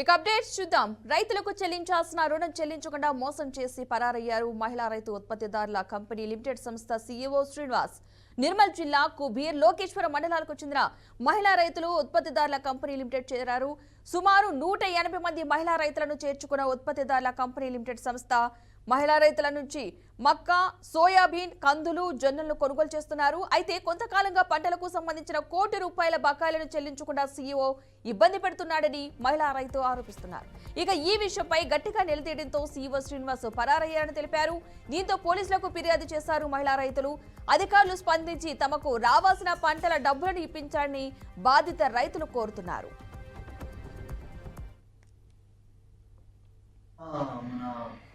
ఇక అప్డేట్స్ చూద్దాం. రైతులకు చెల్లించాల్సిన రుణం చెల్లించకుండా మోసం చేసి పరారయ్యారు మహిళా రైతు ఉత్పత్తిదారుల కంపెనీ లిమిటెడ్ సంస్థ సీఈఓ శ్రీనివాస్. నిర్మల్ జిల్లా కుబీర్, లోకేశ్వర మండలాలకు చెందిన మహిళా రైతులు ఉత్పత్తిదారుల కంపెనీ లిమిటెడ్ చేరారు. సుమారు 180 మంది మహిళా రైతులను చేర్చుకున్న ఉత్పత్తిదారుల కంపెనీ లిమిటెడ్ సంస్థ మహిళా రైతుల నుంచి మక్క, సోయాబీన్, కందులు, జొన్నలను కొనుగోలు చేస్తున్నారు. అయితే కొంతకాలంగా పంటలకు సంబంధించిన కోటి రూపాయల బకాయిలను చెల్లించకుండా సీఈఓ ఇబ్బంది పెడుతున్నాడని మహిళా రైతు ఆరోపిస్తున్నారు. ఇక ఈ విషయంపై గట్టిగా నిలదీయడంతో సీఈఓ శ్రీనివాస్ పరారయ్యారని తెలిపారు. దీంతో పోలీసులకు ఫిర్యాదు చేశారు మహిళా రైతులు. అధికారులు స్పందించి తమకు రావాల్సిన పంటల డబ్బులను ఇప్పించాలని బాధిత రైతులు కోరుతున్నారు. మన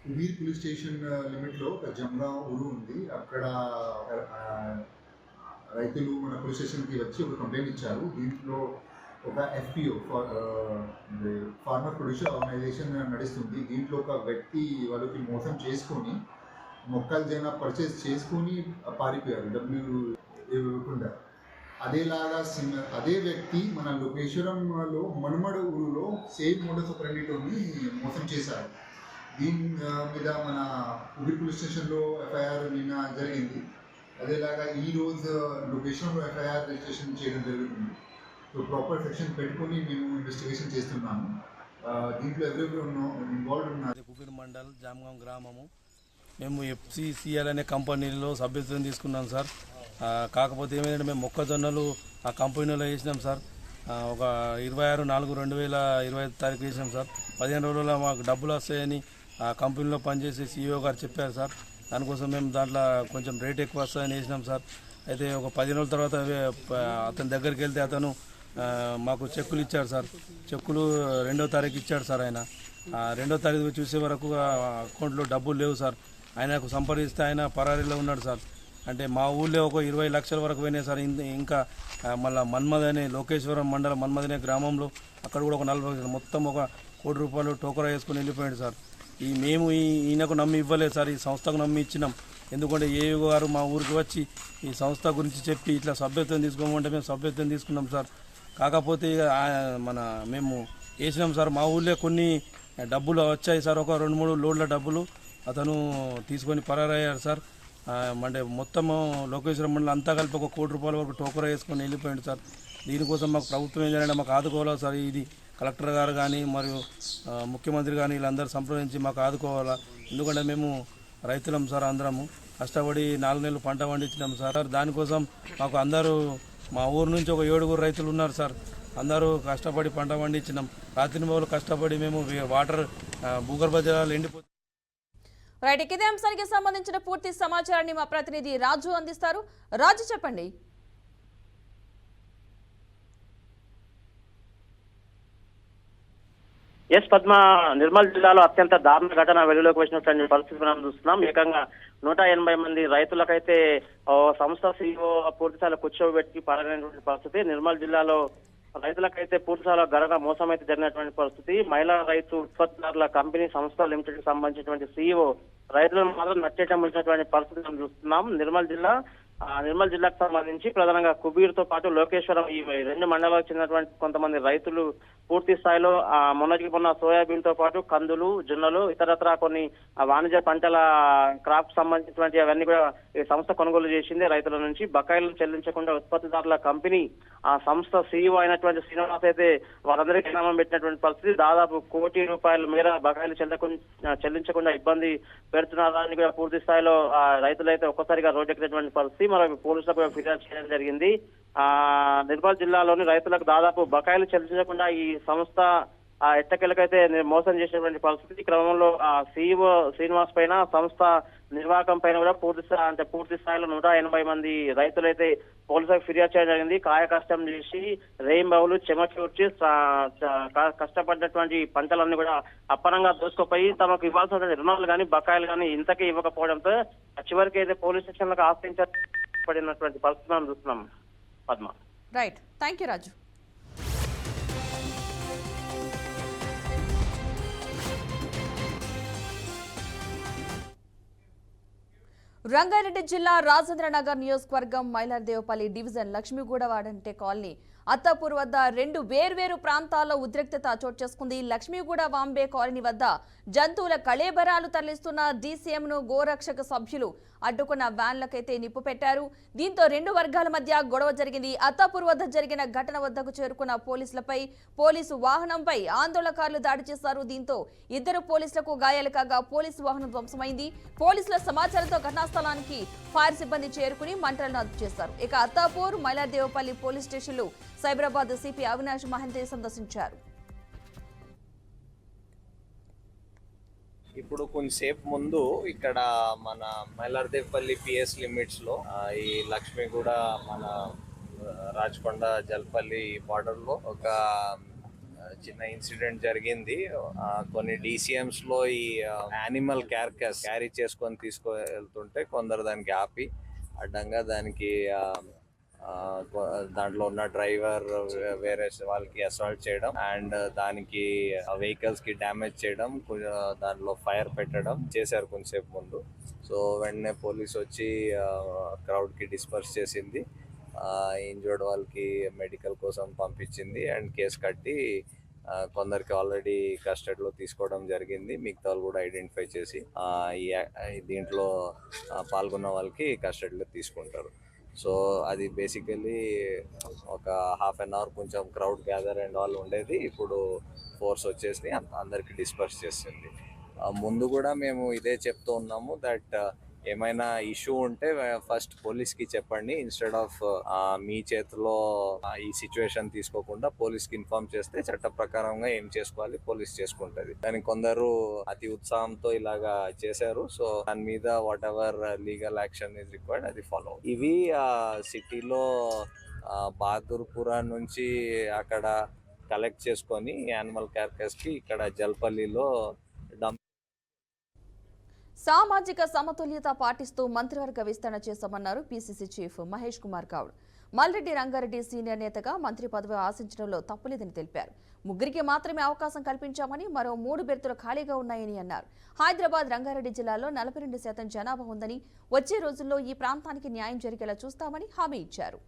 కుబీర్ పోలీస్ స్టేషన్ లిమిట్లో ఒక జమ్రా ఊరు ఉంది. అక్కడ రైతులు మన పోలీస్ స్టేషన్కి వచ్చి ఒక కంప్లైంట్ ఇచ్చారు. దీంట్లో ఒక ఎఫ్పిఓ ఫార్మర్ ప్రొడ్యూసర్ ఆర్గనైజేషన్ నడుస్తుంది. దీంట్లో ఒక వ్యక్తి వాళ్ళకి మోసం చేసుకొని మొక్కలు పర్చేస్ చేసుకొని పారిపోయారు డబ్బులు ఇవ్వకుండా. అదేలాగా అదే వ్యక్తి మన లోకేశ్వరంలో మనుమడు ఊరిలో సేమ్ మోడస్ ఆపరెండితోని మోసం చేశారు. దీని మీద మన కుబీర్ పోలీస్ స్టేషన్లో ఎఫ్ఐఆర్ నిన్న జరిగింది. అదేలాగా ఈరోజు లొకేషన్లో ఎఫ్ఐఆర్ రిజిస్ట్రేషన్ చేయడం జరుగుతుంది. సో ప్రాపర్ సెక్షన్ పెట్టుకొని మేము ఇన్వెస్టిగేషన్ చేస్తున్నాము. దీంట్లో ఎవరెవరు ఇన్వాల్వ్ ఉన్నారు. కుబీర్ మండల్ జామగాం గ్రామము. మేము ఎఫ్సిసిఎల్ అనే కంపెనీలో సభ్యత్వం తీసుకున్నాం సార్. కాకపోతే ఏమైందంటే మేము మొక్కజొన్నలు ఆ కంపెనీలో వేసినాం సార్. ఒక 26/4/2025 వేసినాం సార్. 15 రోజుల్లో మాకు డబ్బులు వస్తాయని ఆ కంపెనీలో పనిచేసే సీఈఓ గారు చెప్పారు సార్. దానికోసం మేము దాంట్లో కొంచెం రేట్ ఎక్కువ వస్తాయని వేసినాం సార్. అయితే ఒక 10 రోజుల తర్వాత అతని దగ్గరికి వెళ్తే అతను మాకు చెక్కులు ఇచ్చాడు సార్. చెక్కులు 2వ తారీఖు ఇచ్చాడు సార్. ఆయన 2వ తారీఖు చూసే వరకు అకౌంట్లో డబ్బులు లేవు సార్. ఆయనకు సంప్రదిస్తే ఆయన పరారీలో ఉన్నాడు సార్. అంటే మా ఊళ్ళో ఒక 20 లక్షల వరకు పోయినాయి సార్. ఇంకా మళ్ళీ మన్మద్ అనే లోకేశ్వరం మండలం మన్మద్ అనే గ్రామంలో అక్కడ కూడా ఒక 40 మొత్తం ఒక ₹1 కోటి టోకరా వేసుకుని వెళ్ళిపోయాడు సార్. మేము ఈయనకు నమ్మి ఇవ్వలేదు సార్. ఈ సంస్థకు నమ్మి ఇచ్చినాం. ఎందుకంటే ఏయూ గారు మా ఊరికి వచ్చి ఈ సంస్థ గురించి చెప్పి ఇట్లా సభ్యత్వం తీసుకోమంటే మేము సభ్యత్వం తీసుకున్నాం సార్. కాకపోతే మేము వేసినాం సార్. మా ఊళ్ళో కొన్ని డబ్బులు వచ్చాయి సార్. ఒక 2-3 లోడ్ల డబ్బులు అతను తీసుకొని పరారయ్యారు సార్. అంటే మొత్తము లోకేశ్వరం మండలం అంతా కలిపి ఒక ₹1 కోటి వరకు టోకరా వేసుకొని వెళ్ళిపోయింది సార్. దీనికోసం మాకు ప్రభుత్వం ఏం చేయాలంటే మాకు ఆదుకోవాలా సార్. ఇది కలెక్టర్ గారు కానీ మరియు ముఖ్యమంత్రి కానీ వీళ్ళందరూ సంప్రదించి మాకు ఆదుకోవాలా. ఎందుకంటే మేము రైతులం సార్. అందరము కష్టపడి 4 నెలలు పంట పండించినాం సార్. దానికోసం మాకు అందరూ మా ఊరు నుంచి ఒక 7 రైతులు ఉన్నారు సార్. అందరూ కష్టపడి పంట పండించినాం. రాత్రింబవళ్ళు కష్టపడి మేము వాటర్ భూగర్భ జలాలు ఎండిపోయి రైట్. ఇదే అంశానికి సంబంధించిన పూర్తి సమాచారాన్ని మా ప్రతినిధి రాజు అందిస్తారు. రాజు, చెప్పండి. పద్మ, నిర్మల్ జిల్లాలో అత్యంత దారుణ ఘటన వెలుగులోకి వచ్చినటువంటి పరిస్థితి మనం చూస్తున్నాం. ఏకంగా 180 మంది రైతులకైతే సంస్థ సీఈఓ పూర్తిస్థాయిలో కూర్చోబెట్టి పడనటువంటి పరిస్థితి. నిర్మల్ జిల్లాలో రైతులకైతే పూర్తిస్థాయిలో ఘనంగా మోసం అయితే జరిగినటువంటి పరిస్థితి. మహిళా రైతు ఉత్పత్తిదారుల కంపెనీ సంస్థ లిమిటెడ్ కి సంబంధించినటువంటి సీఈఓ రైతులను మాత్రం నట్టేయడం వచ్చినటువంటి పరిస్థితి మనం చూస్తున్నాం. నిర్మల్ జిల్లాకు సంబంధించి ప్రధానంగా కుబీర్ తో పాటు లోకేశ్వరం ఈ 2 మండలాలకు చెందినటువంటి కొంతమంది రైతులు పూర్తి స్థాయిలో మొన్న సోయాబీన్ తో పాటు కందులు, జొన్నలు, ఇతరత్రా కొన్ని వాణిజ్య పంటల క్రాప్ సంబంధించినటువంటి అవన్నీ కూడా ఈ సంస్థ కొనుగోలు చేసింది. రైతుల నుంచి బకాయిలను చెల్లించకుండా ఉత్పత్తిదారుల కంపెనీ ఆ సంస్థ సీఈఓ అయినటువంటి శ్రీనివాస్ అయితే వారందరికీ ఇనామం పెట్టినటువంటి పరిస్థితి. దాదాపు ₹1 కోటి మేర బకాయిలు చెల్లించకుండా ఇబ్బంది పెడుతున్నారని కూడా పూర్తి స్థాయిలో రైతులు అయితే ఒక్కసారిగా రోడ్డెక్కినటువంటి పరిస్థితి. మరి పోలీసులకు ఫిర్యాదు చేయడం జరిగింది. నిర్మల్ జిల్లాలోని రైతులకు దాదాపు బకాయిలు చెల్లించకుండా ఈ సంస్థ ఎట్టకేలకైతే మోసం చేసినటువంటి పరిస్థితి. క్రమంలో సీఈఓ శ్రీనివాస్ పైన, సంస్థ నిర్వాహకం పైన కూడా పూర్తి స్థాయిలో 180 మంది రైతులైతే పోలీసులకు ఫిర్యాదు చేయడం జరిగింది. కాయ కష్టం చేసి రేయింబవులు చెమచూర్చి కష్టపడ్డటువంటి పంటలన్నీ కూడా అప్పనంగా దోసుకుపోయి తమకు ఇవ్వాల్సినటువంటి రుణాలు కానీ బకాయిలు కానీ ఇంతకీ ఇవ్వకపోవడంతో చివరికి అయితే పోలీస్ స్టేషన్లకు ఆశ్రయించబడినటువంటి పరిస్థితి మనం చూస్తున్నాం. పద్మ. రైట్, థ్యాంక్ యూ రాజు. రంగారెడ్డి జిల్లా రాజేంద్రనగర్ నియోజకవర్గం మైలార్దేవపల్లి డివిజన్ లక్ష్మీగూడవాడంటే కాలనీ అత్తాపూర్ వద్ద 2 వేర్వేరు ప్రాంతాల్లో ఉద్రిక్తత చోటు చేసుకుంది. లక్ష్మీగూడ వాంబే కాలనీ వద్ద జంతువుల కళేబరాలు తరలిస్తున్న డీసీఎంను గోరక్షక సభ్యులు అడ్డుకున్న వ్యాన్లకైతే నిప్పు పెట్టారు. దీంతో 2 వర్గాల మధ్య గొడవ జరిగింది. అత్తాపూర్ వద్ద జరిగిన ఘటన వద్దకు చేరుకున్న పోలీసు వాహనంపై ఆందోళనకారులు దాడి చేశారు. దీంతో 2 పోలీసులకు గాయాలు కాగా పోలీసు వాహనం ధ్వంసమైంది. పోలీసుల సమాచారంతో ఘటనా స్థలానికి ఫైర్ సిబ్బంది చేరుకుని మంటలను అదుపు చేశారు. ఇక అత్తాపూర్, మైలాదేవపల్లి పోలీస్ స్టేషన్లు సైబరాబాద్ సిపి అవినాష్ మహంతే సందర్శించారు. ఇప్పుడు కొంచెంసేపు ముందు ఇక్కడ మన మైలార్దేపల్లి పిఎస్ లిమిట్స్ లో ఈ లక్ష్మీగూడ మన రాచకొండ జల్పల్లి బార్డర్ లో ఒక చిన్న ఇన్సిడెంట్ జరిగింది. కొన్ని DCMs లో ఈ యానిమల్ క్యార్కస్ క్యారీ చేసుకొని తీసుకువెళ్తుంటే కొందరు దానికి ఆపి అడ్డంగా దానికి దాంట్లో ఉన్న డ్రైవర్ వేరే వాళ్ళకి అసాల్ట్ చేయడం అండ్ దానికి వెహికల్స్ కి డ్యామేజ్ చేయడం, దాంట్లో ఫైర్ పెట్టడం చేశారు కొంచెంసేపు ముందు. సో వెంటనే పోలీస్ వచ్చి క్రౌడ్ కి డిస్పర్స్ చేసింది. ఇంజర్డ్ వాళ్ళకి మెడికల్ కోసం పంపించింది అండ్ కేసు కట్టి కొందరికి ఆల్రెడీ కస్టడీలో తీసుకోవడం జరిగింది. మిగతా వాళ్ళు కూడా ఐడెంటిఫై చేసి దీంట్లో పాల్గొన్న వాళ్ళకి కస్టడీలో తీసుకుంటారు. సో అది బేసికలీ ఒక హాఫ్ అన్ అవర్ కొంచెం క్రౌడ్ గ్యాదర్ అండ్ వాళ్ళు ఉండేది. ఇప్పుడు ఫోర్స్ వచ్చేసి అందరికి డిస్పర్స్ చేస్తుంది. ముందు కూడా మేము ఇదే చెప్తూ ఉన్నాము దట్ ఏమైనా ఇష్యూ ఉంటే ఫస్ట్ పోలీస్కి చెప్పండి. ఇన్స్టెడ్ ఆఫ్ మీ చేతిలో ఈ సిచ్యువేషన్ తీసుకోకుండా పోలీస్కి ఇన్ఫార్మ్ చేస్తే చట్ట ప్రకారంగా ఏం చేసుకోవాలి పోలీస్ చేసుకుంటది. కానీ కొందరు అతి ఉత్సాహంతో ఇలాగా చేశారు. సో దాని మీద what ever legal action is required అది ఫాలో. ఇవి సిటీలో బహదూర్పురా నుంచి అక్కడ కలెక్ట్ చేసుకొని యానిమల్ క్యార్కస్ కి ఇక్కడ జల్పల్లిలో డంప్. సామాజిక సమతుల్యత పాటిస్తూ మంత్రివర్గ విస్తరణ చేశామన్నారు PCC chief Mahesh Kumar Goud. Malreddy Rangareddy senior నేతగా మంత్రి పదవి ఆశించడంలో తప్పులేదని తెలిపారు. 3 మాత్రమే అవకాశం కల్పించామని, మరో 3 బెర్తులు ఖాళీగా ఉన్నాయని అన్నారు. హైదరాబాద్, రంగారెడ్డి జిల్లాలో 42% జనాభా ఉందని, వచ్చే రోజుల్లో ఈ ప్రాంతానికి న్యాయం జరిగేలా చూస్తామని హామీ ఇచ్చారు.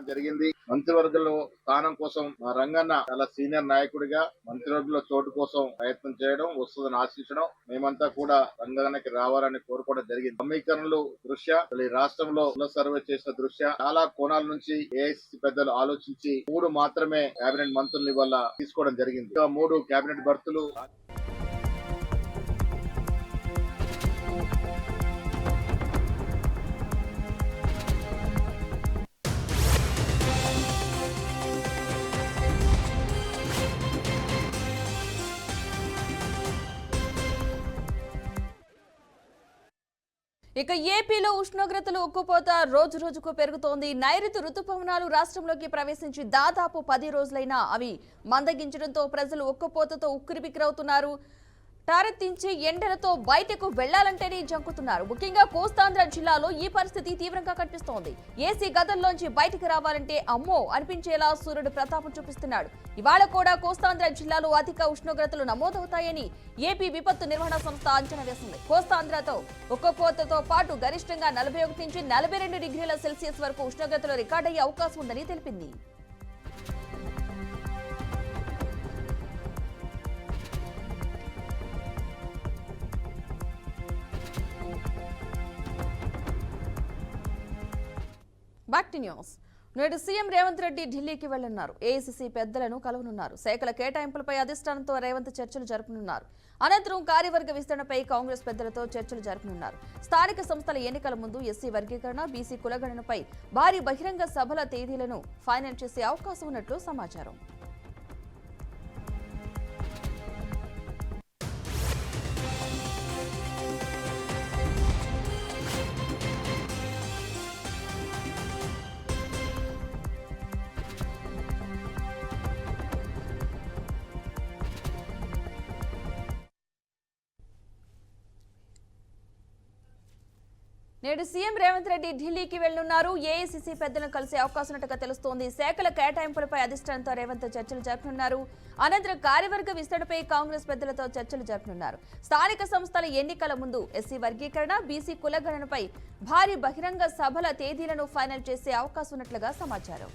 జరిగింది. మంత్రివర్గంలో స్థానం కోసం మా రంగన్న చాలా సీనియర్ నాయకుడిగా మంత్రివర్గంలో చోటు కోసం ప్రయత్నం చేయడం, వస్తుందని ఆశించడం, మేమంతా కూడా రంగన్నకి రావాలని కోరుకోవడం జరిగింది. సమీకరణలు దృష్ట్యా ఈ రాష్ట్రంలో సర్వే చేసిన దృష్ట్యా చాలా కోణాల నుంచి ఏఐసిసి పెద్దలు ఆలోచించి 3 మాత్రమే కేబినెట్ మంత్రుల్ని వల్ల తీసుకోవడం జరిగింది. 3 కేబినెట్ బర్తులు ఇక ఏపీలో ఉష్ణోగ్రతలు ఉక్కుపోత రోజు రోజుకు పెరుగుతోంది. నైరుతి రుతుపవనాలు రాష్ట్రంలోకి ప్రవేశించి దాదాపు 10 రోజులైనా అవి మందగించడంతో ప్రజలు ఉక్కుపోతతో ఉక్కిరిబిక్కిరవుతున్నారు. టారెత్తించే ఎండలతో బయటకు వెళ్లాలంటేనే జంకుతున్నారు. ముఖ్యంగా కోస్తాంధ్ర జిల్లాలో ఈ పరిస్థితి తీవ్రంగా కనిపిస్తోంది. ఏసీ గదుల్లోంచి బయటకు రావాలంటే అమ్మో అనిపించేలా సూర్యుడు ప్రతాపం చూపిస్తున్నాడు. ఇవాళ కూడా కోస్తాంధ్ర జిల్లాలో అధిక ఉష్ణోగ్రతలు నమోదవుతాయని ఏపీ విపత్తు నిర్వహణ సంస్థ అంచనా వేసింది. కోస్తాంధ్రతో ఉక్కపోతతో పాటు గరిష్టంగా 41 నుంచి 42 డిగ్రీల సెల్సియస్ వరకు ఉష్ణోగ్రతలు రికార్డయ్యే అవకాశం ఉందని తెలిపింది. Back to news. నేడు సీఎం రేవంత్ రెడ్డి ఢిల్లీకి వెళ్లనున్నారు. ఏఐసీసీ పెద్దలను కలవనున్నారు. శాఖల కేటాయింపులపై అధిష్టానంతో రేవంత్ చర్చలు జరపనున్నారు. అనంతరం కార్యవర్గ విస్తరణపై కాంగ్రెస్ పెద్దలతో చర్చలు జరపనున్నారు. స్థానిక సంస్థల ఎన్నికల ముందు ఎస్సీ వర్గీకరణ, బీసీ కులగణనపై భారీ బహిరంగ సభల తేదీలను ఫైనల్ చేసే అవకాశం ఉన్నట్లు సమాచారం. నేడు సీఎం రేవంత్ రెడ్డి ఢిల్లీకి వెళ్లనున్నారు. ఏఐసీసీ పెద్దలను కలిసే అవకాశం ఉన్నట్టుగా తెలుస్తోంది. శాఖల కేటాయింపులపై అధిష్టానంతో రేవంత్ చర్చలు జరపనున్నారు. అనంతరం కార్యవర్గ విస్తరణపై కాంగ్రెస్ పెద్దలతో చర్చలు జరపనున్నారు. స్థానిక సంస్థల ఎన్నికల ముందు ఎస్సీ వర్గీకరణ, బీసీ కులగణనపై భారీ బహిరంగ సభల తేదీలను ఫైనల్ చేసే అవకాశం ఉన్నట్లుగా సమాచారం.